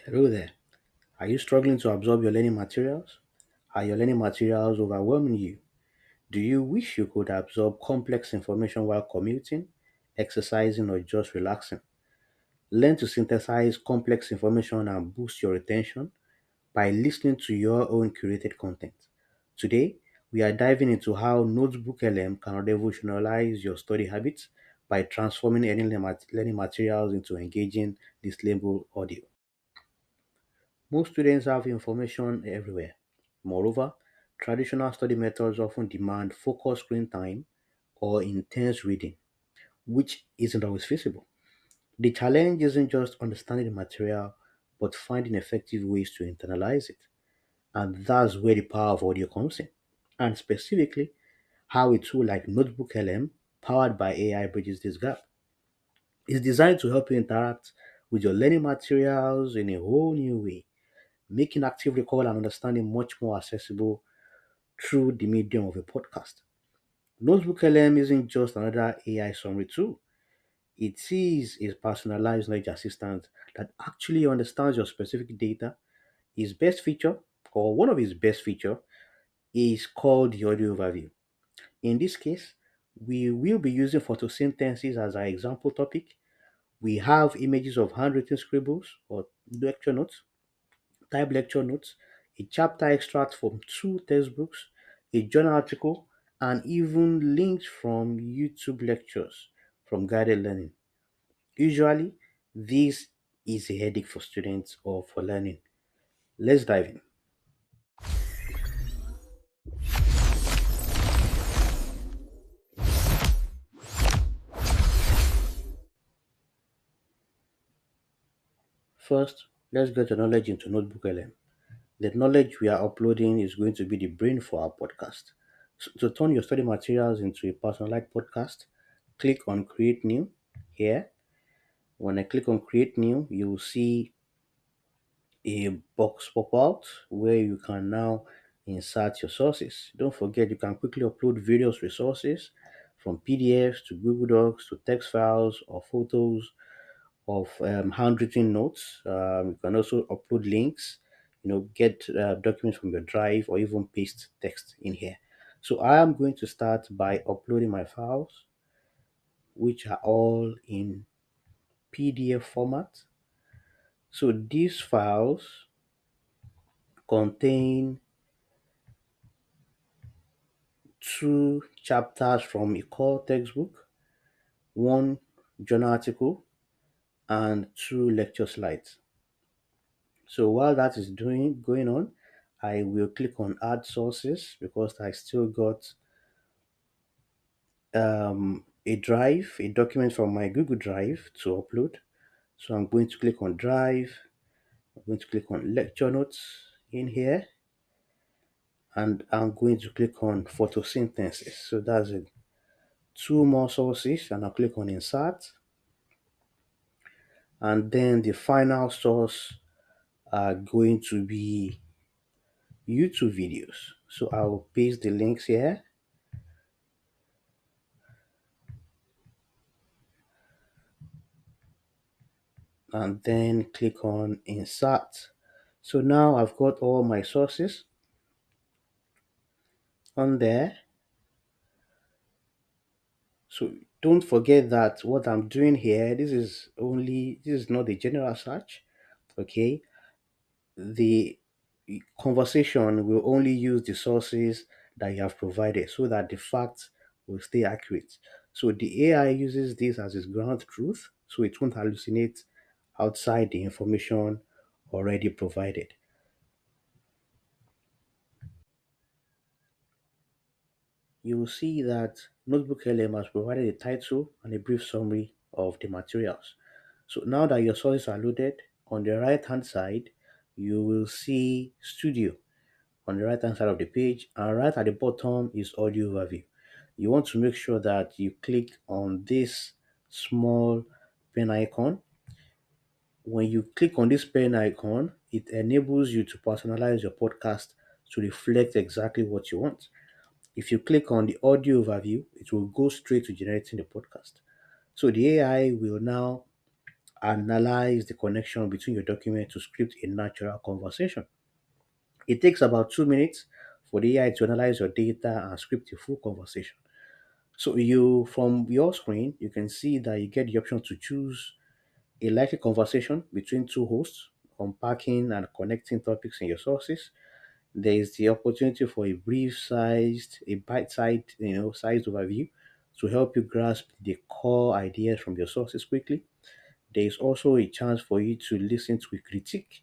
Hello there. Are you struggling to absorb your learning materials? Are your learning materials overwhelming you? Do you wish you could absorb complex information while commuting, exercising, or just relaxing? Learn to synthesize complex information and boost your retention by listening to your own curated content. Today, we are diving into how Notebook LM can revolutionize your study habits by transforming any learning materials into engaging, listenable audio. Most students have information everywhere. Moreover, traditional study methods often demand focused screen time or intense reading, which isn't always feasible. The challenge isn't just understanding the material, but finding effective ways to internalize it. And that's where the power of audio comes in. And specifically, how a tool like Notebook LM, powered by AI, bridges this gap. It's designed to help you interact with your learning materials in a whole new way, making active recall and understanding much more accessible through the medium of a podcast. Notebook LM isn't just another AI summary tool. It is a personalized knowledge assistant that actually understands your specific data. Its best feature, or one of its best feature, is called the audio overview. In this case, we will be using photosynthesis as our example topic. We have images of handwritten scribbles or lecture notes, type lecture notes, a chapter extract from two textbooks, a journal article, and even links from YouTube lectures from guided learning. Usually, this is a headache for students or for learning. Let's dive in. First, let's get the knowledge into Notebook LM. The knowledge we are uploading is going to be the brain for our podcast. So to turn your study materials into a personalized podcast, click on Create New here. When I click on Create New, you'll see a box pop out where you can now insert your sources. Don't forget you can quickly upload various resources from PDFs to Google Docs to text files or photos of handwritten notes. You can also upload links, get documents from your drive or even paste text in here. So I am going to start by uploading my files, which are all in PDF format. So these files contain two chapters from a core textbook, one journal article, and two lecture slides. So while that is doing going on, I will click on add sources because I still got a document from my Google Drive to upload. So I'm going to click on Drive. I'm going to click on Lecture Notes in here, and I'm going to click on Photosynthesis. So that's it. Two more sources, and I'll click on Insert, and then the final source are going to be YouTube videos. So I'll paste the links here and then click on Insert. So now I've got all my sources on there. So don't forget that what I'm doing here, this is not the general search. Okay. The conversation will only use the sources that you have provided so that the facts will stay accurate. So the AI uses this as its ground truth, so it won't hallucinate outside the information already provided. You will see that Notebook LM has provided a title and a brief summary of the materials. So now that your sources are loaded, on the right hand side, you will see Studio on the right hand side of the page, and right at the bottom is audio overview. You want to make sure that you click on this small pen icon. When you click on this pen icon, it enables you to personalize your podcast to reflect exactly what you want. If you click on the audio overview, it will go straight to generating the podcast. So the AI will now analyze the connection between your document to script a natural conversation. It takes about 2 minutes for the AI to analyze your data and script a full conversation. So you from your screen, you can see that you get the option to choose a likely conversation between two hosts, unpacking and connecting topics in your sources. There is the opportunity for a bite-sized, sized overview to help you grasp the core ideas from your sources quickly. There is also a chance for you to listen to a critique,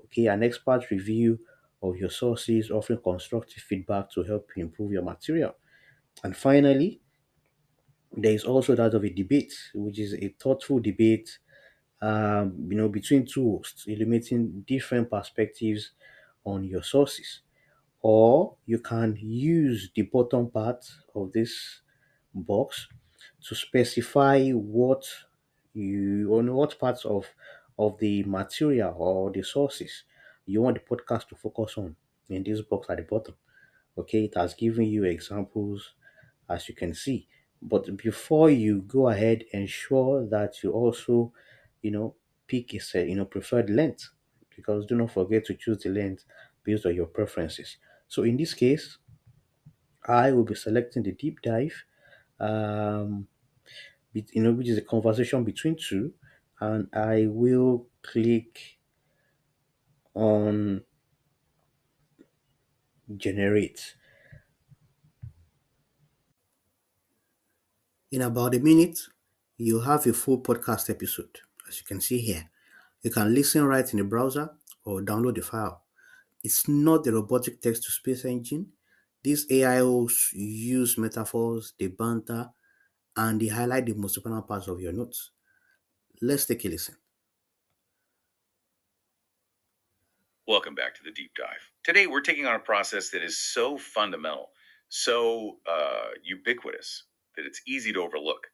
okay, an expert review of your sources, offering constructive feedback to help you improve your material. And finally, there is also that of a debate, which is a thoughtful debate, between two hosts, illuminating different perspectives on your sources. Or you can use the bottom part of this box to specify what parts of the material or the sources you want the podcast to focus on in this box at the bottom. Okay, it has given you examples as you can see. But before you go ahead, ensure that you also, you know, pick a set, preferred length, because do not forget to choose the length based on your preferences. So in this case, I will be selecting the deep dive, um, which is a conversation between two, and I will click on generate. In about a minute, you have a full podcast episode, as you can see here. You can listen right in the browser or download the file. It's not the robotic text to speech engine. These AIOs use metaphors, they banter, and they highlight the most important parts of your notes. Let's take a listen. Welcome back to the deep dive. Today, we're taking on a process that is so fundamental, so ubiquitous, that it's easy to overlook.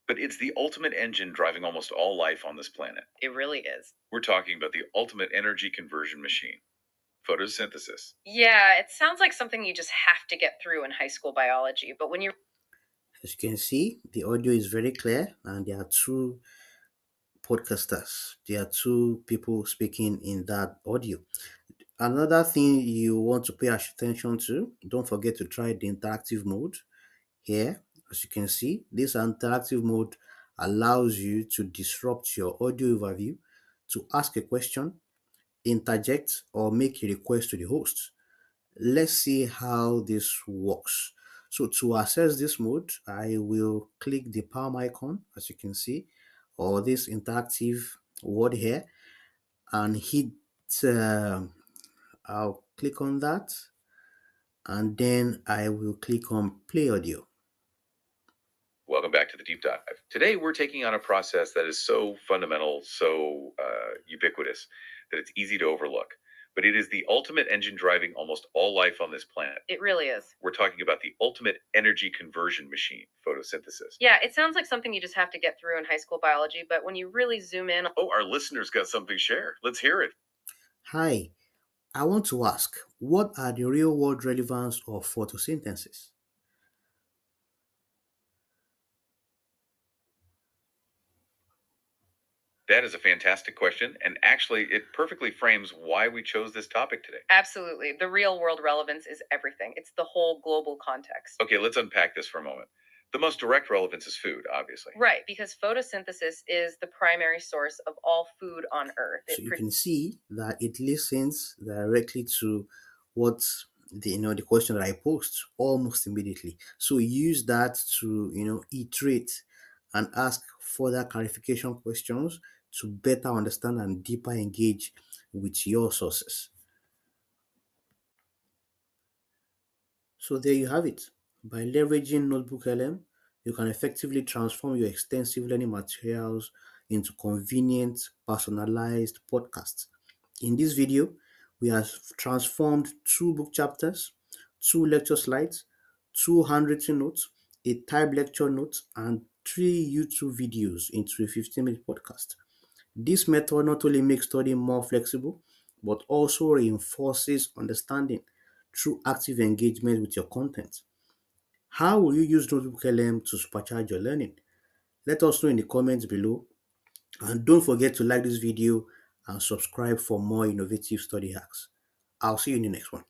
But it's the ultimate engine driving almost all life on this planet. It really is. We're talking about the ultimate energy conversion machine, photosynthesis. Yeah, it sounds like something you just have to get through in high school biology. But when you're As you can see, the audio is very clear, and there are two podcasters. There are two people speaking in that audio. Another thing you want to pay attention to, don't forget to try the interactive mode here. As you can see, this interactive mode allows you to disrupt your audio overview, to ask a question, interject, or make a request to the host. Let's see how this works. So to access this mode, I will click the palm icon, as you can see, or this interactive word here, and hit. I'll click on that, and then I will click on play audio. Welcome back to the deep dive. Today, we're taking on a process that is so fundamental, so ubiquitous, that it's easy to overlook. But it is the ultimate engine driving almost all life on this planet. It really is. We're talking about the ultimate energy conversion machine, photosynthesis. Yeah, it sounds like something you just have to get through in high school biology, but when you really zoom in. Oh, our listeners got something to share. Let's hear it. Hi, I want to ask, what are the real world relevance of photosynthesis? That is a fantastic question, and actually, it perfectly frames why we chose this topic today. Absolutely. The real world relevance is everything, it's the whole global context. Okay, let's unpack this for a moment. The most direct relevance is food, obviously. Right, because photosynthesis is the primary source of all food on Earth. So you can see that it listens directly to what the question that I posed almost immediately. So use that to iterate and ask further clarification questions to better understand and deeper engage with your sources. So there you have it. By leveraging Notebook LM, you can effectively transform your extensive learning materials into convenient, personalized podcasts. In this video, we have transformed two book chapters, two lecture slides, two handwritten notes, a typed lecture note, and three YouTube videos into a 15-minute podcast. This method not only makes studying more flexible, but also reinforces understanding through active engagement with your content. How will you use Notebook LM to supercharge your learning? Let us know in the comments below. And don't forget to like this video and subscribe for more innovative study hacks. I'll see you in the next one.